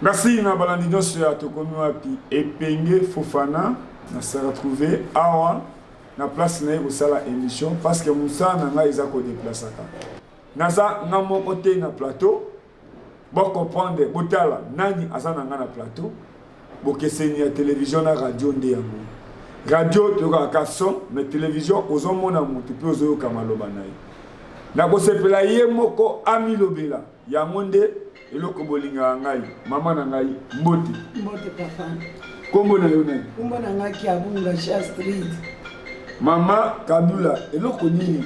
Merci na balandino sur tokomi wapi Epenge Fofana na se retrouver awa na place na ko sala émission parce que Moussa na nga iza ko déplacer ka. Naza na mon côté na plateau. Bon comprendre botala nani azana nga na plateau. Bo keseni ya télévision na radio nde yango. Radio to ka son mais télévision ozomona mutu pe ozo kamaloba nayi. Na ko sepela ye moko ami lobela ya monde eloko bolinga ngai mama na ngai mbote papa kombo na yo nani kombo na ngai Kiabunga Sha Street mama Kabula eloko nini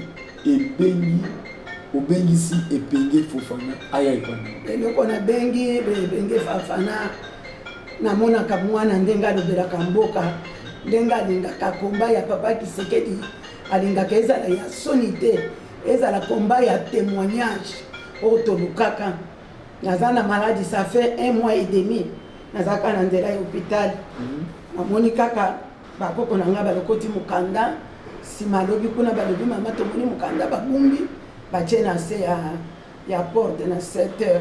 obengisi Epenge Fofana aya ipana eloko na bengi Epenge Fofana namona ka mwana ndenga lobelaka mboka ndenga alingaka komba ya papa Kisekedi alingaka ezala ya sonité ezala komba ya témoignage otolukaka nazana maladie ça fait 1 mois et demi nazaka na ndela ya hôpital namoni kaka bakoko na nga balokoti mukanda sima lobi kuna balobi mama tomoni mukanda babumbi batie na se ya porte na 7h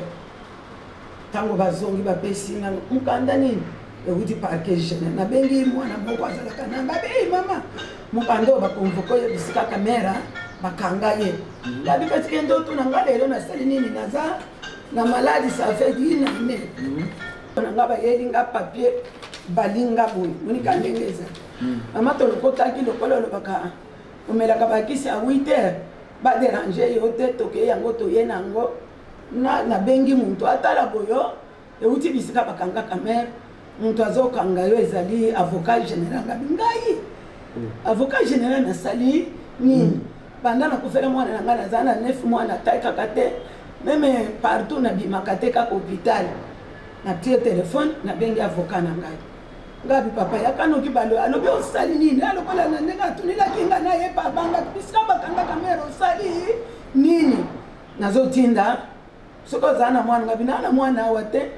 tango bazongi bapesi nga mukanda nini euti parquet général nabengi mwana moko azalaka namba be mama mukanda bakonvoko ya bisika kamera bakanga ye labi katike ndo tunanga lelo na sali nini naza na maladie ça fait une année nga ba yelinga papier balinga boy monika ndengeza mama to lokotaki lokolo lobaka omelaka bakisi à 8h ba déranger yo te toke yango to ye nango na bengi muntu atala boyo euti bisika bakanga kamera muntu azokanga yo ezali avocat général ngabingai avocat général na sali nini banda na kufela mwana nanga na zana 9 mois na taika kate même partout na bimaka te kaka hôpital na tie téléphone na bengi avocat na ngai ngabi papa yakanoki balo alobi osali nini alokola na ndenga tunila kinga na ye babanga bisika bakanga kamera osali nini nazotinda soko zana mwana ngabi na mwana awate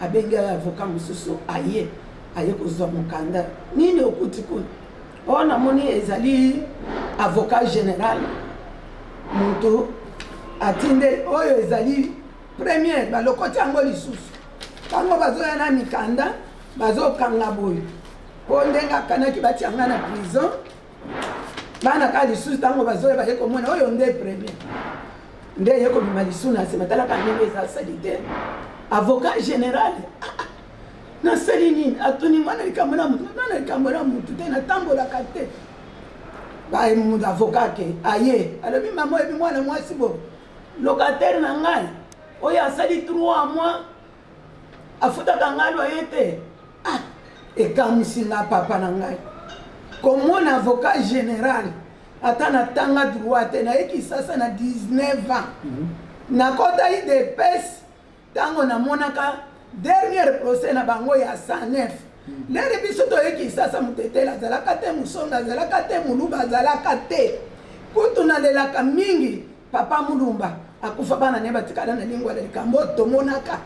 abengi avocat mususu aye kozwa mukanda nini okuti kuna ona moni ezali avocat général muntu atinde oyo ezali premier balokoti yango lisusu tango bazoya na mikanda bazokanga boyo po ndenge akanaki batianga na prison bana ka lisusu tango bazoya baye komona oyo nde premier nde ye kobima lisusu na nsima talaka ndenge eza salitaire avocat général na seli nini atuni mwana likambo na mutu te natambolaka te baye mutu avocat ke aye alobi mama oyebi mwana mwasi bo locataire na ngai oyo asali 3 mois afutaka ngai loyer te ekamusinga papa na ngai komona avocat général ata natanga droit te nayeki sasa na 19 ans nakota idps ntango namonaka dernier procès na bango ya 109 lere biso toyeki sasa mutetela azalaka te musonga azalaka te muluba azalaka te kutu nalelaka mingi papa mulumba akufa bana ne batikala na lingwa la likambo tomonaka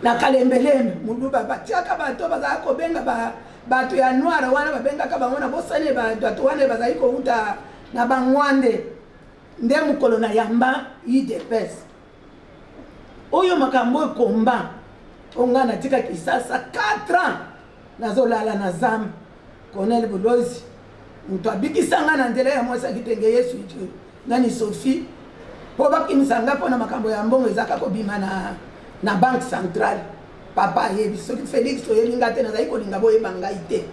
na kalembelembe muluba batiaka bato bazala kobenga bato ya noir wana babengaka bango na bosale bato wana bazali kouta na bangwande nde mukolo na yamba idps oyo makambo ekomba onga natika kisasa 4 ans nazolala na zamba Colonel Bulozi mutu abikisanga na ndela ya mwasa kitenge Yesu ije nani Sophie po bakimisanga pona makambo ya mbongo ezaka kobima na banque centrale papa yebi soki Felix to yelinga te nazali kolinga boye bangai te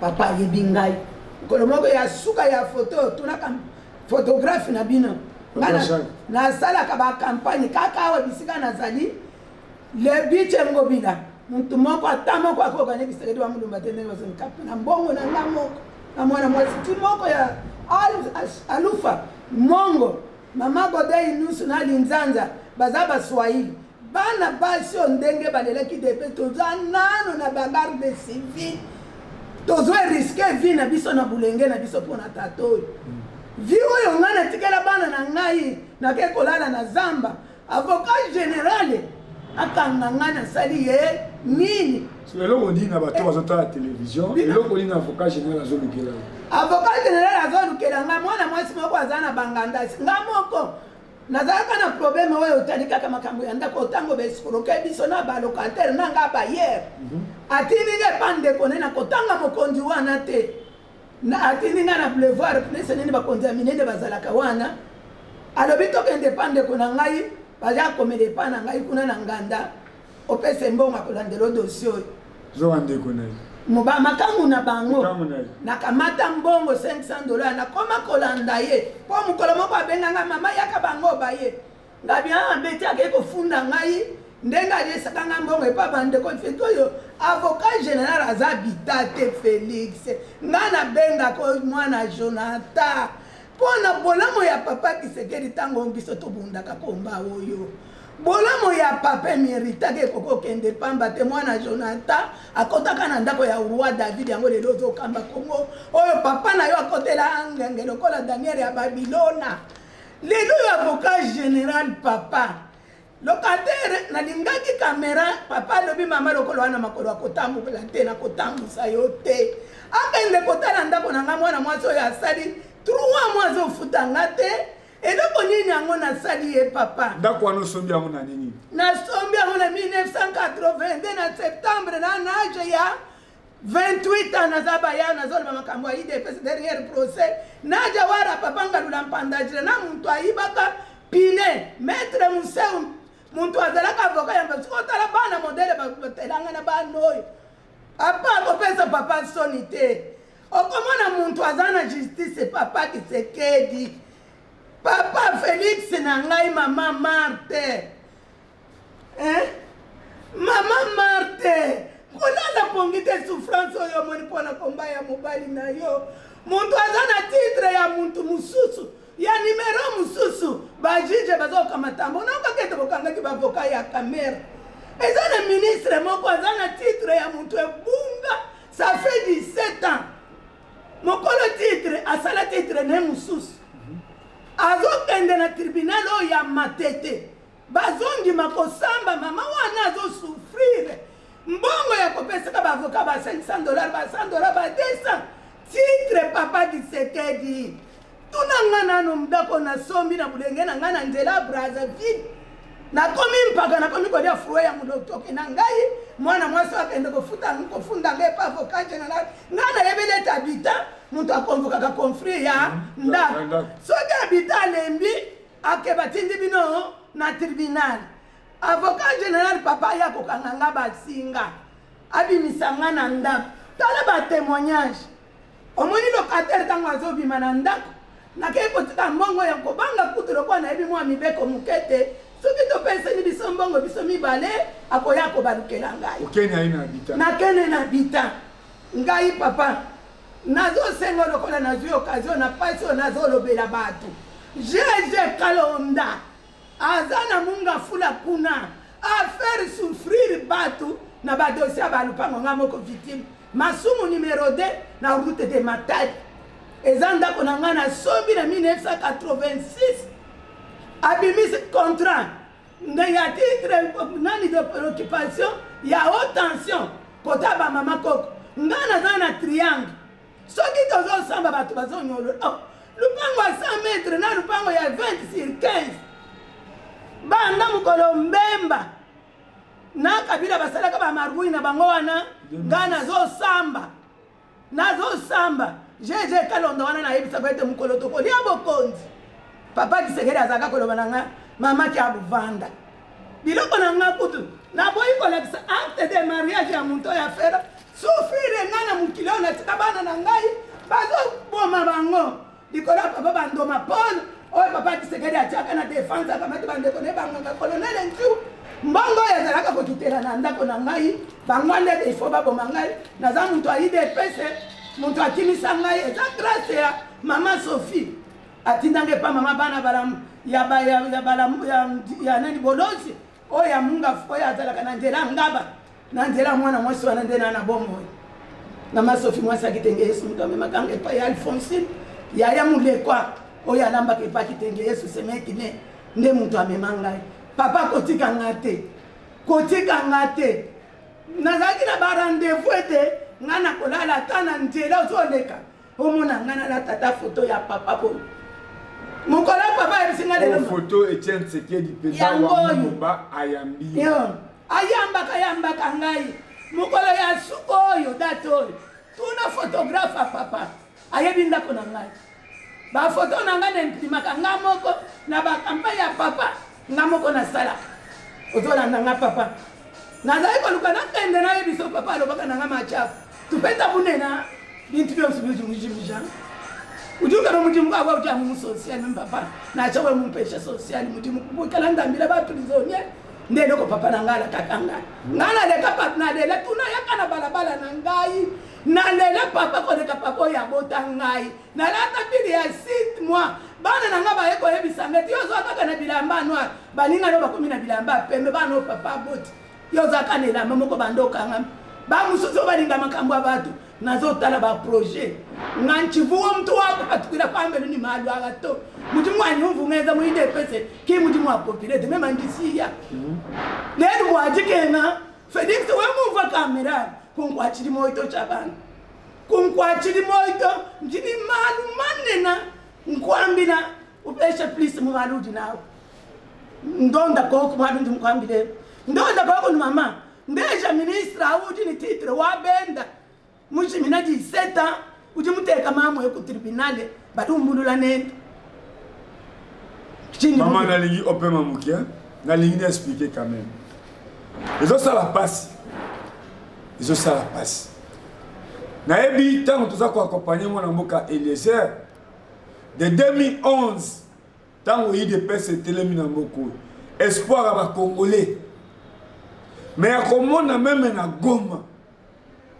papa yebi ngai kolomoko ya suka ya photo tunaka photographe na bino na sala ka ba campagne kaka wa bisika nazali le biche ngobila muntu moko atamo kwa ko gane Kisekedi wa mulumba tende baso nkapa na mbongo na ngamo na mwana mwasi timoko ya alufa mongo mama godei nusu na linzanza bazaba Swahili bana basio ndenge balelaki depe toza nano na bagarde de civil tozo risquer vie na biso na bulenge na biso pona tato vi oyo ngana tikela bana na ngai na ke kolala na zamba avocat général akanga ngana sali ye nini eloko ndini na bato bazotala télévision eloko ndini avocat général azolukela avocat général azolukela nga mwana mwasi moko aza na bangandasi nga moko nazalaka na problème oyo otalikaka makambo ya ndako otango besukoroke biso na balocataire nanga bayer atininga epandeko ne na kotanga mokonzi wana te na atininga na boulevard pnese nini bakonzi ya minene bazalaka wana alobi tokende epandeko na ngai baza komela epa na ngai kuna na nganda opesa mbongo akolandela dossier oyo zo andeko na ye makambo na bango nakamata mbongo $500 nakoma kolanda ye po mokolo moko abenganga mama yaka bango baye ngabi ambeti ake kofunda ngai ndenge alisaka nga mbongo epa bandeko fete oyo avocat général aza Bitate Félix nga nabengaka mwana Jonathan mpona bolamu ya papa Kisekedi ntango biso tobundaka komba oyo bolamu ya papa méritake kokokende pamba te mwana Jonathan akotaka na ndako ya roi David yango lelo ozokamba Kongo oyo papa na yo akotela ngenge lokola Daniel ya Babilona lelo yo avocat général papa locataire nalingaki kamera papa alobi mama lokolo wana makolo akotambola te na kotambusa yo te akende kotala ndako na nga mwana mwasi oyo asali 3 mois azofuta nga te eloko nini yango nasali ye papa ndako wana osombi yango na nini nasombi yango na 1982 na septembre na nage ya 28 ans naza baya nazoloba makambo ya IDPS derrière procès naja wara papa ngalula mpandajire na muntu ayibaka pine maître museu muntu azalaka avocat ya mbasi otala bana modele batelanga na bana oyo apa kopesa papa soni te okomona muntu aza na justice papa Kisekedi papa Félix na ngai mama Marthe mama Marthe kolala pongi te souffrance oyo moni pona komba ya mobali na yo muntu aza na titre ya muntu mususu ya numero mususu bajije bazokamata mbona okakete bokangaki bavoka ya kamera eza na ministre moko aza na titre ya muntu ebunga ça fait 17 ans mokolo titre asala titre ne mususu azokende na tribunal oyo ya Matete bazongima kosamba mama wana azosouffrire mbongo ya kopesaka bavoka ba $500 ba $100 ba 200 titre papa Kisekedi tuna nga nano mdako na sombi na bulenge na nga na nzela Brazzaville nakomi mpaka nakomi kolia fruwe ya mudotoke na ngai mwana mwasi akende kofunda ngai pa avocat général nga na yebele tabita muntu akonvokaka conflit ya ndako soki abita alembi akeba tindi bino na tribunal avocat général papa ya kokanga nga basinga abimisa nga na ndako tala ba témoignage omoni locataire ntango azobima na ndako nakei kotika mbongo ya kobanga kutu lokola nayebi mwa mibeko mokete soki topesani biso mbongo biso mibale akoya kobalukela ngai nakene na bita ngai papa nazosenga lokola nazwi occasion na pasi oyo nazolobela bato Jeje Kalonda aza na munga fula kuna afaire souffrir bato na badosia balupango nga moko victime masumu numéro 2 na route de Matadi eza ndako na nga na sombi na 1986 abimisi contrat nde ya titre nani de préoccupation ya haute tension kota ba mama koko nga naza na triangle soki tozosamba bato bazonyolo lupango ya 100 mètres na lupango ya 20 sur 15 banda mokolo mbemba na kabila basalaka bamarui na bango wana nga nazosamba Jeje Kalonda wana nayebisa ko ete mokolo tokolia bokonzi papa Kisekedi azaka koloba na nga mama ki abuvanda biloko na nga kutu naboyi kolakisa acte de mariage ya muntu oyo afera souffrire nga na mokili oyo natika bana na ngai bazoboma bango likolo papa bandoma pole oyo papa Kisekedi atiaka na défense akamati bandeko ne banganga colonel ntu mbongo oyo azalaka kokitela na ndako na ngai bango ndeke ifo baboma ngai naza muntu aIDPS muntu akimisa ngai eza grâce ya mama Sophie atindanga epa mama bana ya nani bolosi oyo ya munga oyo azalaka na nzela ngaba na nzela mwana mwasi wana nde na bomoi mama Sophie mwasi akitenge Yesu mutu amemaka epa ya Alphonsine yaya mulekwa oyo alambaka epa kitenge Yesu semekine nde muntu amema ngai papa kotika nga te nazalaki na barendez-vous ete nga na kolala ata na nzela ozoleka omona nga nala tata foto ya papa po Mukola papa ebisinga lelo. Photo Etienne Tshisekedi peza wa Mumba ayambi. Yo. Ayamba kangai. Mukola ya sukoyo dato. Tuna photographe papa. Ayebinda kona ngai. Ba photo na ngai n'imprima ngamoko na ba campagne ya papa ngamoko na sala. Ozola nanga papa. Nazai ko lukana kende na yebiso papa lo baka nanga machafu. Tupenda bunena bintu byose byujimija. Ujuka no mujimu kwa uja mu social papa. Na chawe mu pesha social mujimu kubukala ndambira batu lizonye. Ndelo ko papa nangala kakanga. Ngala le papa na le tuna yakana balabala na ngai. Na le papa ko le papa ya bota ngai. Na lata bili ya 6 mois. Bana nanga ba eko yebisanga ti yozo ataka na bilamba noir. Baninga no bakumi na bilamba pembe bana papa boti. Yozo akanela mamoko bandoka ngam. Ba musuzo balinga makambo abatu. Nazo tala ba projet. Nganchivuo mtu wako patukira pambe ni malu agato. Mujimu anyumvungeza mu ide pese ki mujimu apopulate mema ndisiya. Lelo mwajikena Felix we muva kamera kunkwachiri moito chabana. Kunkwachiri moito njini malu manena nkwambina upesha please mugaluji nawe. Ndonda koko mwalu ndimkwambile. Ndonda koko ni mama. Ndeja ministra uji ni titre wa benda. Mushi minaji 7 ans uji muteka mama ku tribunal badumbulula nende. Maman na lingi opema mukia na lingi expliquer quand même. Ils ont ça la passe. Na ebi tango tuza ko accompagner moi na mboka Eliezer de 2011 tango IDPS telemi na mboko espoir à ba congolais. Mais komona même na Goma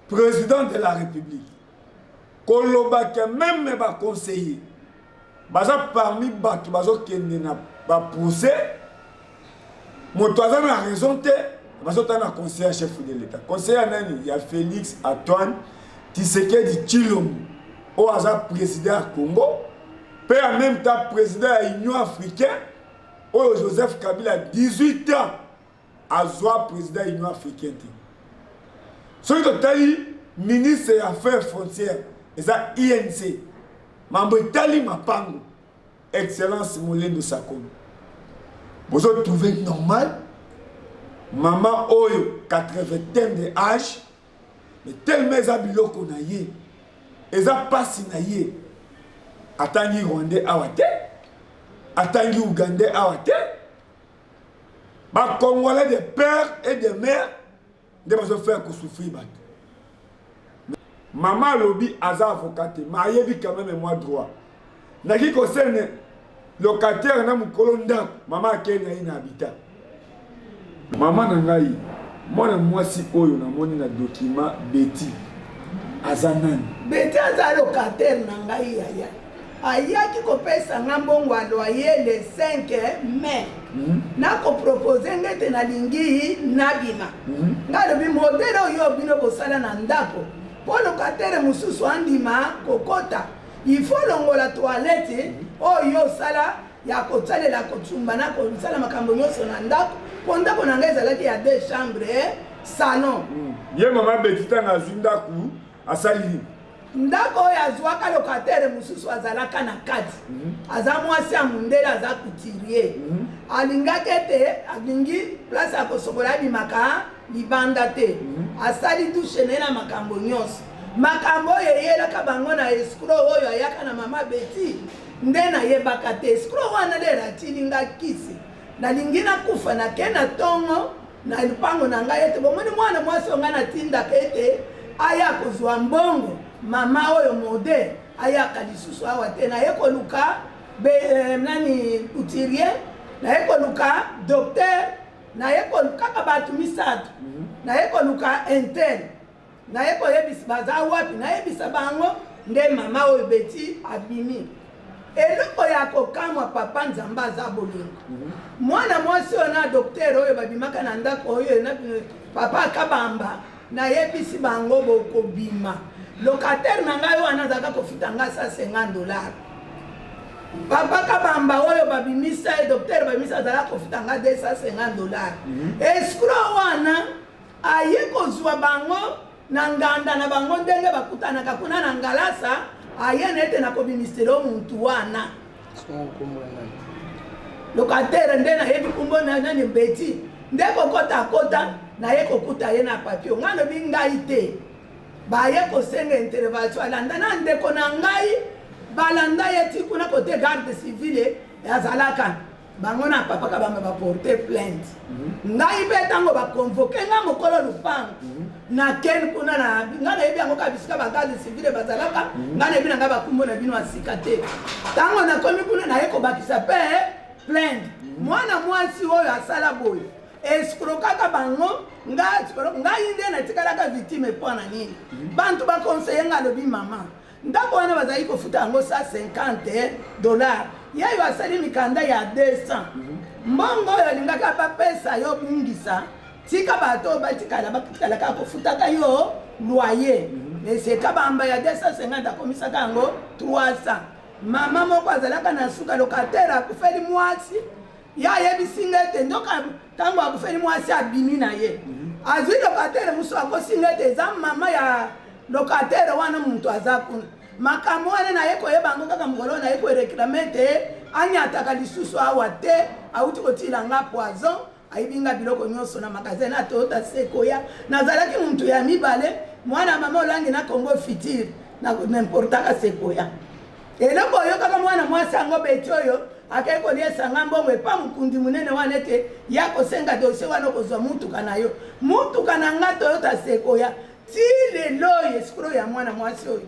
président de la République koloba que même ba conseiller baza parmi bato bazo kende na ba pousser moto aza na raison te bazo tana conseiller chef de l'État conseiller nani ya Félix Antoine Tshisekedi Tshilombo o aza président ya Congo pe en même temps président ya Union africaine o Joseph Kabila 18 ans azwa président Union africaine. Celui qui tali ministre des Affaires frontières, c'est INC. Mambo tali mapango. Excellence Molendo Sakono. Vous avez trouvé normal. Maman oyo 80 de âge, mais tellement zabilo qu'on a yé. Eza pasi na yé. Atangi Rwandais awate. Atangi Ougandais awate. Ba Congolais de pères et de mères de ma faire que souffrir. Maman lobby aza avocate, ma yebi quand même moi droit. Na qui concerne locataire na mukolo ndako, maman Kenya ina habitat. Maman na ngai, mwana mwasi oyo na moni na document Betty azanani. Betty aza locataire na ngai yaya. Ayaki kopesa ngambongo a loyer le 5 mai. Nako proposer ngete na lingi nabima. Ngalobi modele oyo bino bosala na ndako. Po locataire mususu andima kokota. Il faut longola toilette oyo sala ya kotalela kotumba na ko sala makambo nyonso na ndako. Po ndako na ngai ezalaki ya 2 chambres salon. Ye mama Betty tanga zundaku asali. Ndako ya zwaka locataire mususu azalaka na kati. Aza mwasi ya mundele aza couturier. Alingaki ete alingi place ya kosobola bimaka libanda te. Asali douche na makambo nyonso. Makambo yeyelaka bango na escroc oyo ayaka na mama Betty. Nde na yebaka te escroc wana lera tilinga kisi. Nalingi na kufa na kena tongo na lupango na ngai ete bomoni mwana mwasi onga na tinda kete aya kozwa mbongo. Mama oyo mode ayaka lisusu awa te na yeko luka nani couturier na yeko luka docteur na yeko luka batu misatu na yeko luka interne na yeko yebisa baza wapi na yebisa bango nde mama oyo Betty abimi eloko ya kokamwa papa nzamba za bolingo mwana mwasi oyo na docteur oyo babimaka na ndako oyo na papa kabamba na yebisi bango bokobima locataire na ngai wana zaka kofita nga $150. Papa kabamba oyo babimisa docteur babimisa zaka kofita nga $250. Escroc wana aye kozwa bango na nganda na bango ndenge bakutana kakuna na ngalasa aye nete na kobimiselo muntu wana locataire nde nayebi nkombo nani Beti nde kokota naye kokuta ye na papio nga lobi ngai te baye kosenga intervention alanda na ndeko na ngai balanda ye ti kuna kote garde civile azalaka bango na papa ka bamba ba porter plainte ngai be tango ba convoquer nga mokolo lupango na ken kuna na nga na yebi yango kabisika ba garde civile bazalaka nga na yebi na nga bakumbo na bino asika te tango na komi kuna na ye ko bakisa pe plainte mwana mwasi oyo asala boyo escrokaka bango ngai nde natikalaka victime mpo na nini bantu bakonseye nga lobi mama ndako wana bazali kofuta yango $150 yayo asali mikanda ya 200 mbongo oyo alingaka bapesa yo bungisa tika bato batikalaka kofutaka yo loyer eseka bamba ya 250 akomisaka yango 300 mama moko azalaka na suka locataire akufeli mwasi ya yebisinga ete ndoka tango akufeli mwasi abimi na ye azwi locataire musu akosinga ete eza mama ya locataire wana muntu aza kuna makambo wana na ye koyeba ngo kaka mokolo na ye koreklame te anyataka lisusu awa te auti kotilanga poison ayibinga biloko nyonso na magasin na Toyota Sequoia nazalaki muntu ya mibale mwana mama olangi na Congo Fitir na n'importaka Sequoia eloko oyo kaka mwana mwasi yango Beti oyo akei koliesanga mbongo epa mukundi munene wana ete ya kosenga dosie wana kozwa mutuka na yo mutuka na nga Toyota Sequoia ti lelo escroc ya mwana mwasi oyo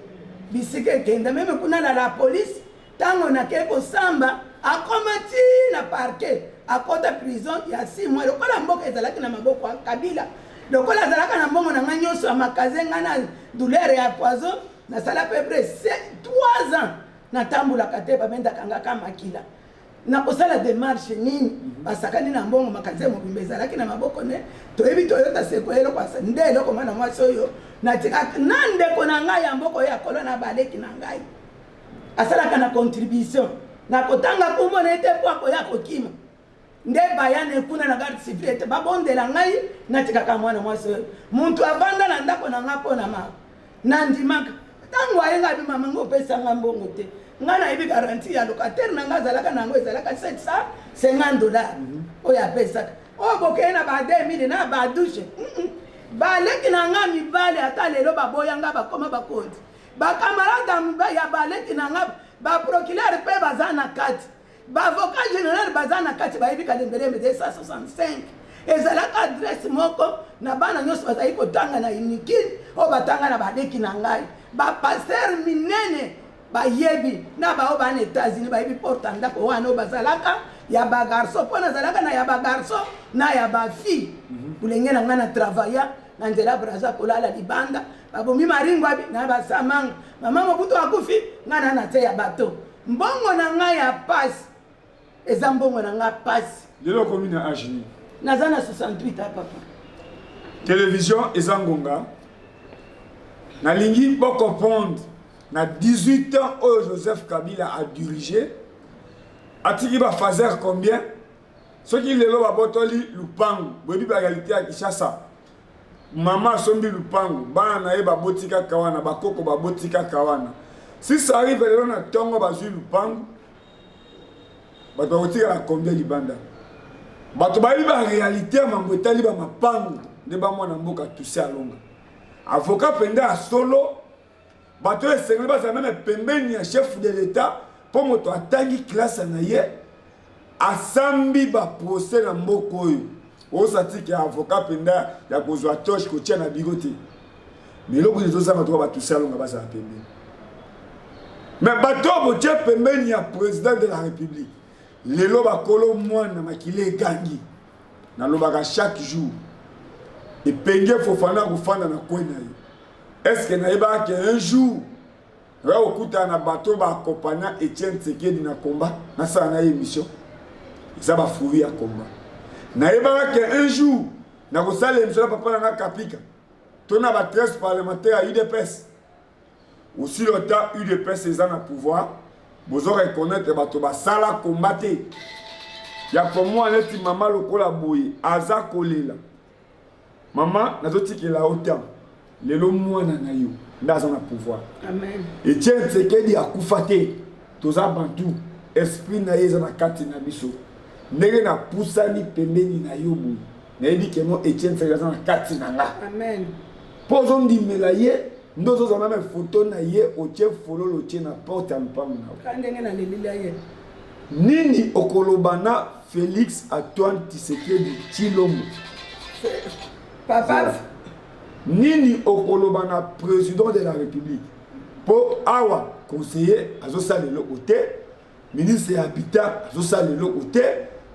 bisika ekenda meme kuna na la police tango nakei kosamba akoma ti na parquet akota prison ya 6 mois lokola mboka ezalaki na maboko ya Kabila lokola azalaka na mbongo na nga nyonso ya makaze nga na douleur ya poison nasala pebre 3 ans natambulaka te babendaka nga ka makila nakosala démarche nini basakani na mbongo makaze mobimba ezalaki na maboko ne toyebi Toyota Sequoia eloko nde eloko mwana mwasi oyo natikaka na ndeko na ngai ya mboko oyo akolo na baleki na ngai asalaka na contribution nakotanga kumona ete po akoya kokima nde bayane kuna na garde civile ete babondela ngai natikaka mwana mwasi oyo muntu avanda na ndako na nga mpo na mama nandimaka tango ayenga bima mango opesanga mbongo te nga nayebi garantie ya locataire na nga azalaka nango ezalaka $750 oyo apesaka oyo bokeye na ba 2000 na ba douche baleki na nga mibale ata lelo baboyanga bakoma bakonzi bakamarada ya baleki na nga baprocureur mpe baza na kati baavocat général baza na kati bayebi kalembelembe 265 ezalaka adresse moko na bana nyonso bazali kotanga na unikine oyo batanga na baleki na ngai bapaster minene bayebi na bao bana États-Unis bayebi porta ndako wana oyo bazalaka ya bagarso mpo nazalaka na ya bagarso na ya bafille bulenge na ngai na travailla na nzela braza kolala libanda babomi maringo abi na basamanga mama mobutu akufi ngai na na te ya bato mbongo na ngai ya pasi eza mbongo na ngai pasi lelo komi na age nini naza na 68 a papa télévision eza ngonga nalingi bocomprendre na 18 ans oyo Joseph Kabila a dirigé atiki bafazer combien soki lelo babotoli lupangu boyebi baréalité ya Kinshasa mama asombi lupangu bana na ye babotika kawana bakoko babotika kawana si ça arrive lelo na ntongo bazwi lupangu bato bakotikala combien libanda bato bayebi baréalité ya mambo etali bamapangu nde bamwana mboka tuse alonga avocat pende ya solo bato esengeli bazala meme pembeni ya chef de l'état mpo moto atangi klase na ye asambi baprocès na mboka oyo osatiki ya avocat penda ya kozwa toshe kotia na bigo te me eloko ezozanga toka batuse alonga bazala pembeni me bato oyo botie pembeni ya président de la république lelo bakolo mwana makili egangi nalobaka chaque jour epenge Fofana kofanda na kwe na ye est-ce que nayebaka un jour oya kokutana na bato baakompagna Etienne Tshisekedi na combat nasala na ye émission eza bafruit ya combat nayebaka un jour nakosala émission na papa nanga Kapika to na ba13 parlementaire ya UDPS aussi le temps UDPS eza na pouvoir bozo reconnaître bato basala combat te ya komwa neti mama lokola boye aza kolela mama nazotikela autant lelo mwana na yo ndaza na pouvoir amen Etienne Tshisekedi akufa te toza bantu esprit na ye eza na kati na biso ndenge na pusani pembeni na yo boye nayebi ke no Etienne Tshisekedi aza na kati na nga amen mpo ozondimela ye nde ozozwa meme foto na ye otie fololo otie na porte ya lupango na yo ndenge naleleli ye nini okoloba na Félix Antoine Tshisekedi Tshilombo papa nini okoloba na président de la République po awa conseiller azosala eloko te ministre ya habitat azosala eloko te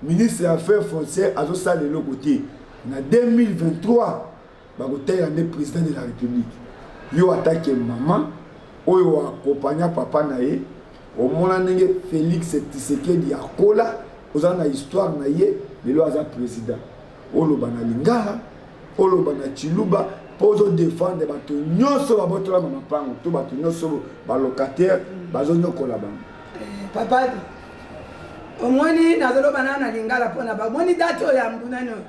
ministre ya affaires foncières azosala eloko te na 2023 bakotela nde président de la République yo atake mama oyo akompagna papa na ye omona ndenge Félix Tshisekedi akola oza na histoire na ye lelo aza président oloba na Lingala oloba na Chiluba pour défendre bato nyonso babotola na mapango to bato nyonso balocataire bazonyokola bango papa omoni nazoloba na Lingala mpona bamoni date oyo ya mbunani oyo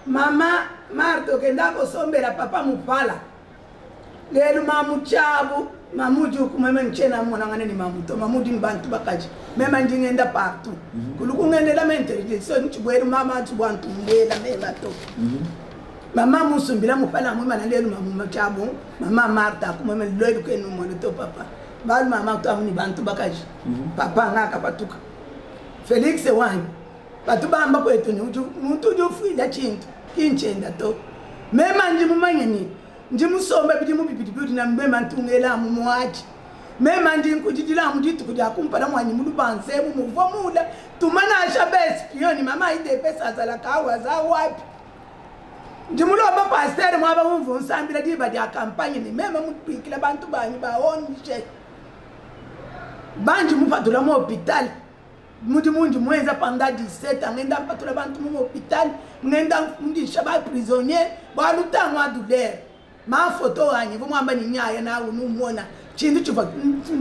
mama Marthe okenda kosombela papa mopala lelo mamuchabu mamuju kumeme nchena mwana ni mamuto mamudi mbantu bakaji mema njingenda partout kulukungendela mentelligence nchibweru mama tubwantu mbela mema to mama musumbila mupala mwe mana lelo mamuchabu mama Martha kumeme lelo kenu mwana to papa bali mama to amuni bantu bakaji papa ngaka patuka Felix wani batu bamba kwetu ni muntu jufila chintu kinchenda to mema njimumanyeni ndimusombe bidi mubibidi na mbema ntungela mumwaji mema ndinkujidila mditu kuja kumpala mwanyi mulubanze muvomula tumana ashabe espioni mama ide pesa zala kawa za wapi ndimulomba pastor mwaba mumvu nsambira diba dia campagne ni mema mupikila bantu banyi baonje banji mupatula mu hospital mudi mundi mwenza panda 17 ngenda mpatula bantu mu hospital ngenda mundi shaba prisonnier baluta mwa douleur ma photo anyi vumwamba ni nyaya na unumona chindu chuva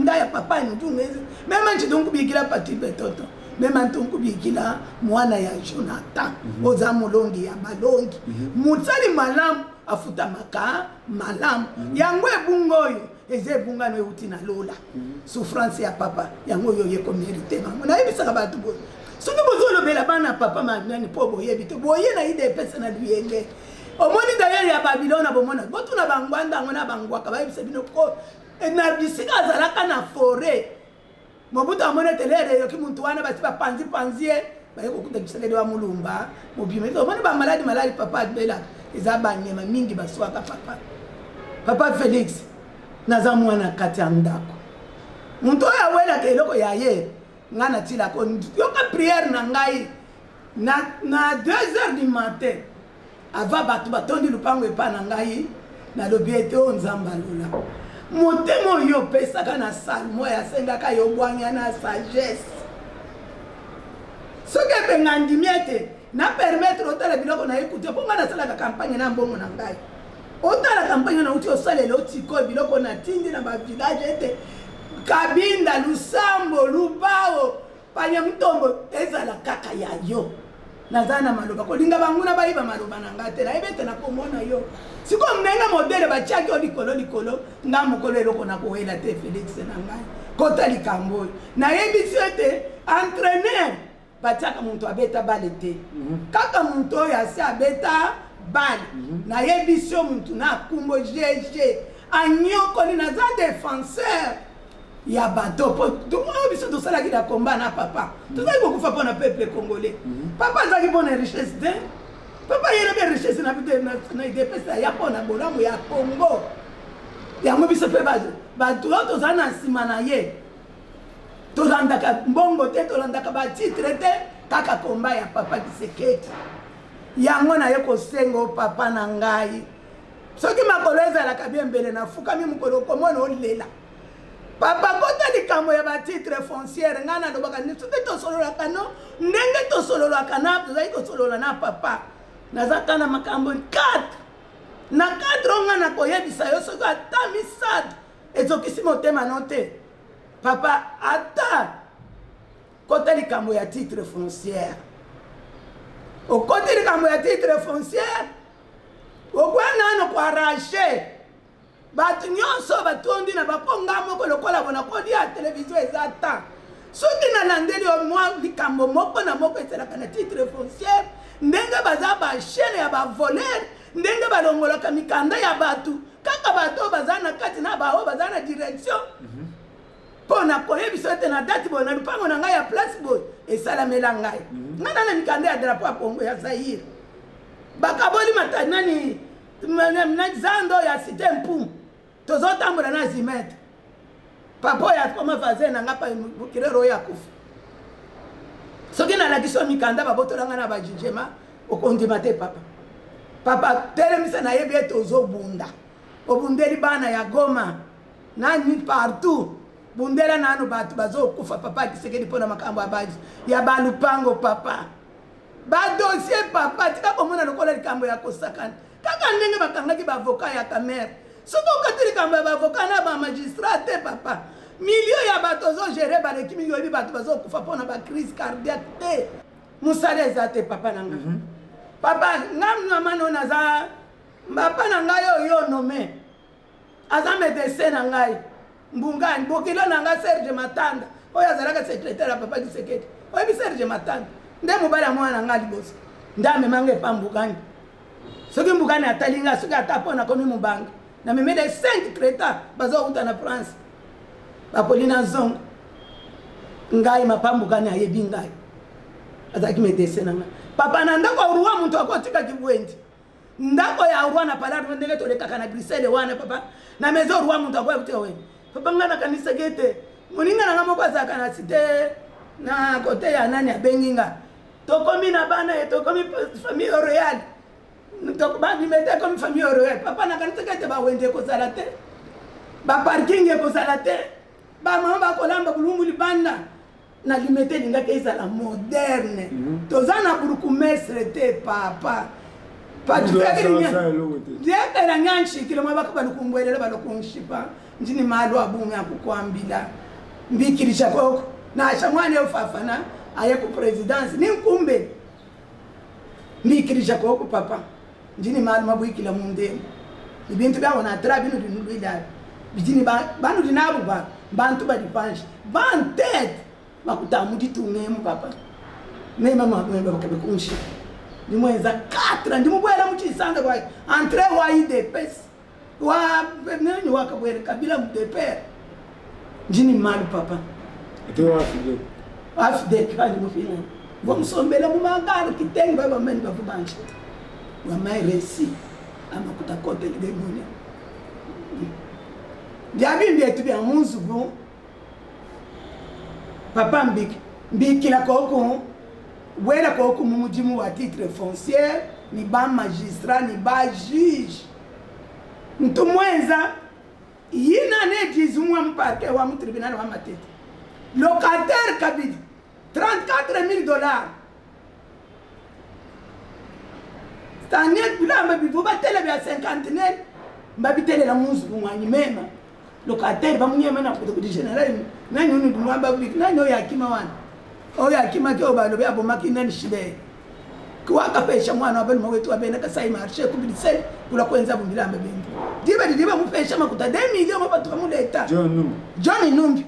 ndaya papa ni ndungezi mema nchidungubikila patibe toto mema ntungubikila mwana ya Jonathan oza mulongi ya balongi mutsali malamu afuta maka malamu yango ebungoyo eze bungano euti na lola souffrance ya papa yango yo yeko mérité mamu na yebisa batu bo soki bozolo bela bana papa magnani po boyebi te boye na ide pesa na luyenge omoni d'ailleurs ya Babylone bomona botuna bangwanda ngona bangwaka bayebisa bino ko na bisika zalaka na forêt mobuta amone telere yo ki muntu wana bati bapanzi panzie bayeko kutakisele wa mulumba mobime omoni ba maladi papa bela ezabanyema mingi baswaka papa Félix naza mwana kati ya ndako muntu oyo wela ke eloko ya ye ngana tila ko yoka prière na ngai na 2h du matin ava batu batondi lupango epa na ngai na lobiete o nzamba lola motemo yo pesaka na salmo ya sengaka yo bwanya na sagesse soke benga ndimiete na permettre otala biloko na écouter po ngana sala ka campagne na mbongo na ngai otala campagne na uti osalelo otiko biloko na tindi na ba village ete Kabinda Lusambo Lubao panya mtombo ezala kaka ya yo nazana maloba kolinga banguna bayiba maloba na ngate na ebete na komona yo siko mmenga modele bachaki olikolo nga mokolo eloko na koela te Félix na ngai kota likambo na yebisi ete entraîneur bachaka muntu abeta bale te kaka muntu ya si abeta bale na yebisi muntu na kumbo GG anyoko ni naza défenseur ya bato po biso to sala ki da combat na papa to sai ko kufa pona peuple congolais papa zaki bona richesse de papa yele be richesse na bite na ide pesa ya pona bolamu ya Congo ya mo biso pe bato to zana sima na ye to landaka mbongo te to landaka ba titre te kaka combat ya papa Tshisekedi yango na ye ko sengo papa na ngai soki makoleza la kabiembele na fuka mi mukolo komona olela papa kota likambo ya ba titre foncière ngana lobaka nitu to solola kano ndenge to solola kana tozai to solola na papa nazaka na makambo 4 na 4 ngana koyebisa yo soki ata misad ezokisi motema note papa ata kota likambo ya titre foncière okoti likambo ya titre foncière okwana no ko arracher batu nyonso batondi na baponga moko lokola bona kodi ya television ezata soki nalandeli yo mwa likambo moko na moko esalaka na titre foncière ndenge baza bashene ya bavoler ndenge balongolaka mikanda ya bato kaka bato baza na kati na bao baza na direction mpo na koyebisa ete na date boye na lupango na ngai ya place boye esalamela ngai ngai nana mikanda ya drapeau ya Congo ya Zaire bakaboli nani zando ya cité mpumu tozotambola na zimetre papa oyo akoma vaze na nga pa bukirero oyo akufa soki nalakisi yo mikanda babotolanga na bajugema okondima te papa telemisa nayebi ete ozobunda obundeli bana ya Goma nani partout bundela nanu bato bazokufa papa Tshisekedi mpona makambo ya balupango papa badossier papa tika komona lokola likambo ya kosakana kaka ndenge bakangaki bavoka ya kamere soki okati likambo ya bavoka na bamagistrat te papa milio ya bato ozogere baleki milio yebi bato bazokufa mpona bacrise cardiaque te mosala eza te papa na nga papa ngamamano naza papa na ngai oyo nome aza médecin na ngai mbungani bokilo na nga Serge Matanda oyo azalaka secrétaire ya papa Tshisekedi oyebi Serge Matanda nde mobali ya mwana na ngai liboso nde amemanga epa mbugani soki mbugani atali nga soki ata mpo nakomi mobanga namemeli 5 créta bazouta na France bapolina zongo ngai mapambukani ayebi ngai azalaki médecin na ngai papa na ndako ya roi moto akotikaki bwendi ndako ya roi na palade ndenge tolekaka na Bruxelles wana papa na maison roi moto akoya kutika weni papa ngai nakanisaki ete moninga na ngai moko azalaka na cité na kote ya nani abengi nga tokomi na bana ye tokomi famille royale bandimete komi famille royale papa nakanisaki ete bawende ekozala te baparking ekozala te bamama bakolamba bulumbu libanda na limete elingaki ezala moderne toza na burkumestre te papa diekela nyanshikile mwe baka balukumbwelele balukunshipa njini malo abunga kukwambila mbikilisha koko nasha mwana yofafana aye ku presidence ninkumbe mbikilisha koko papa njini malo mabwikila mundemu ibintu byabona tra bino dinulwidala bijini banu dinabu bantu badipanje bantet bakutamudi tungemu papa nema mabwembe bakabekunshi nimweza 4 ndimubwela muchisanga kwa entre wa IDPS wa nani wakabwela kabila mudepere njini malu papa ito afide kandi mufina bomusombela mumangara kitengi baba mani bavubanje wa mai resi amakuta kote lidemune Diabi mbietu bia munzugu papa mbikila koko wela koko mumujimu wa titre foncière ni ba magistrat ni ba juge ntumwenza yina ne dizumwa mpake wa tribunal wa matete locataire kabidi $34,000 Staniel bilamba bivuba tele bia 50,000 mbabitele la munzugu mwanyi mema locataire bamunyema na kudi general nani unu dumamba bik nani oya akima wana oya akima ke obalo bya bomaki nani shibe kwa kapesha mwana wa bali wetu abena ka sai marché kubidise kula kwenza bumbilamba bembi diba mupesha makuta 2 millions mabatu kamuleta John Numbi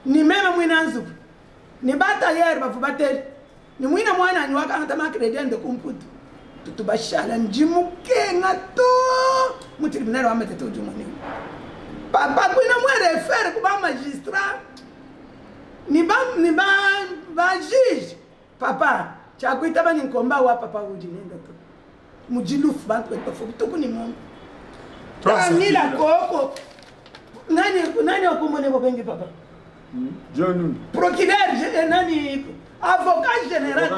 ni mema mwinanzu ni bata yer bafubateli ni mwina mwana ni waka ngata credit ndo kumputu tutubashala njimukenga to mutribunal wa matete ujumani papa kwina mwe refer kuba magistrat ni ba juge papa chakuita bani nkomba wa papa ujinenda to mujilufu bantu batofu tukuni mom tamila koko nani okumone bobengi papa John procureur nani avocat général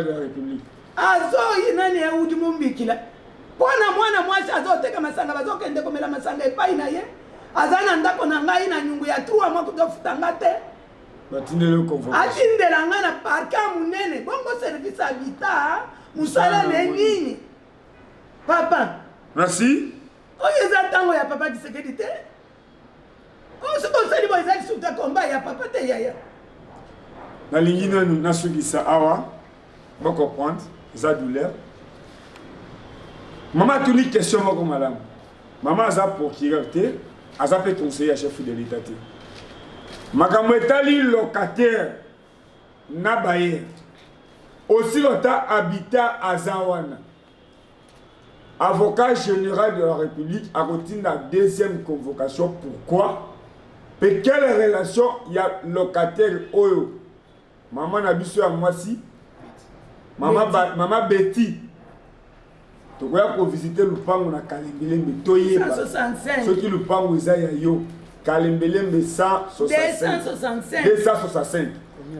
de la République azo nani ujimumbikila pona mwana mwasi azoteka masanga bazokende komela masanga epai na ye azana ndako na ngai na nyungu ya 3 mois kutofutanga te batindele convocation atindela nga na parka munene bongo service habitat musala nini papa merci oyo eza tango ya papa Tshisekedi te o siko sali bo ezali suta komba ya papa te yaya na lingina na sugisa awa boko point za douleur maman tuli question moko malamu maman aza procureur te aza pe conseiller chef de l'état te makambo etali locataire na bayer aussi lota habitat azawana. Avocat général de la République a continué la deuxième convocation. Pourquoi? Et quelle relation il y a locataire oyo? Maman Nabiso à moi si. Maman Betty. Tu vois pour visiter le pango na Kalembele Metoye. 165. Ce qui le pango Isaiah yo. Kalembele 265. 265.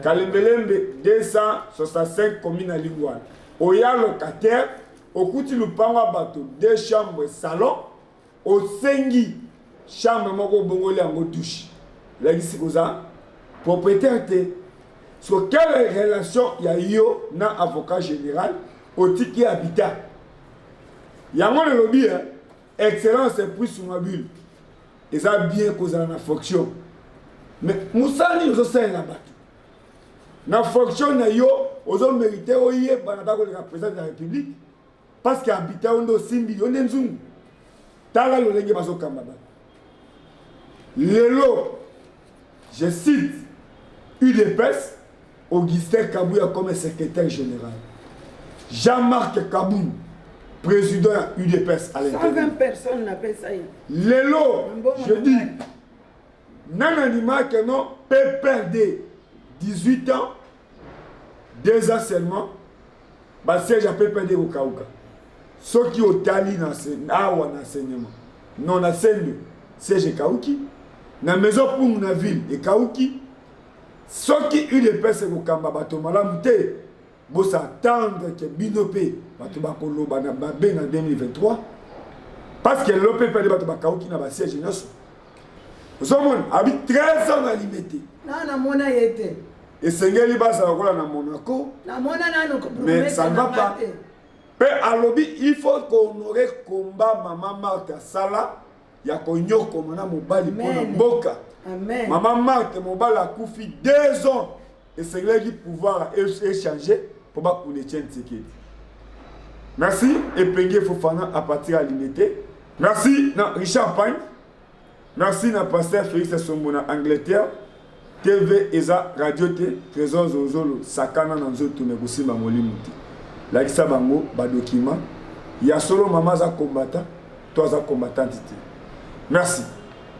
Kalembele 265 commune à Lingouane. Oya locataire. Au coup, tu le pango bateau, 2 chambres salon, au sengi, chambre moko bongole en douche. Là, ici, comme ça, propriétaire, sur quelle relation il y a eu un avocat général au ticket habitat? Il y a un lobby, excellence c'est plus sur ma bulle. Et ça bien cause de la fonction. Mais Moussani, nous sommes là-bas. La fonction, nous avons mérité, nous avons le président de la République. Parce qu'il habite à Simbi, on est zoom. Tala le lenge baso kambaba. Lelo, je cite UDPS, Augustin Kabouya comme secrétaire général. Jean-Marc Kabou, président UDPS à l'intérieur. 120 personnes n'appellent ça. Lelo, je dis, Nananima que non peut perdre 18 ans, 2 ans seulement, bah siège à peut perdre au Kaouka. Ceux qui ont tali dans l'enseignement, non, na scène, c'est Kaouki. Dans la maison pour la ville, et Kaouki. Ceux qui ont des personnes au Kamba, bateau malamute, bon s'attendre que Binopé, bateau bakolo, banababé en 2023, parce que l'OP perd bateau Kaouki dans le siège de Nosso. Nous sommes habite 13 ans à limiter. Non, non, mon a été. Et Seigneur Libas a encore dans Monaco. Mais ça ne va pas. À lobby, il faut qu'on aurait combat maman Marthe à Sala. Il y a qu'on y comme on a mobile pour Boka. Amen. Maman Marthe mobile a couffé 2 ans. Et c'est là qu'il pouvoir échanger pour pas qu'on les tienne sécurité. Merci. Et Pengue Fofana à partir à l'unité. Merci Richard Pagne. Merci à pasteur Félix Sombona Angleterre. TV Eza Radio T. Trésor Zozolo. Sakana Nanzo Tunegusi Mamolimuti. Like ça, bango, ba document. Il y a solo maman za combattant, toi za combattante. Merci.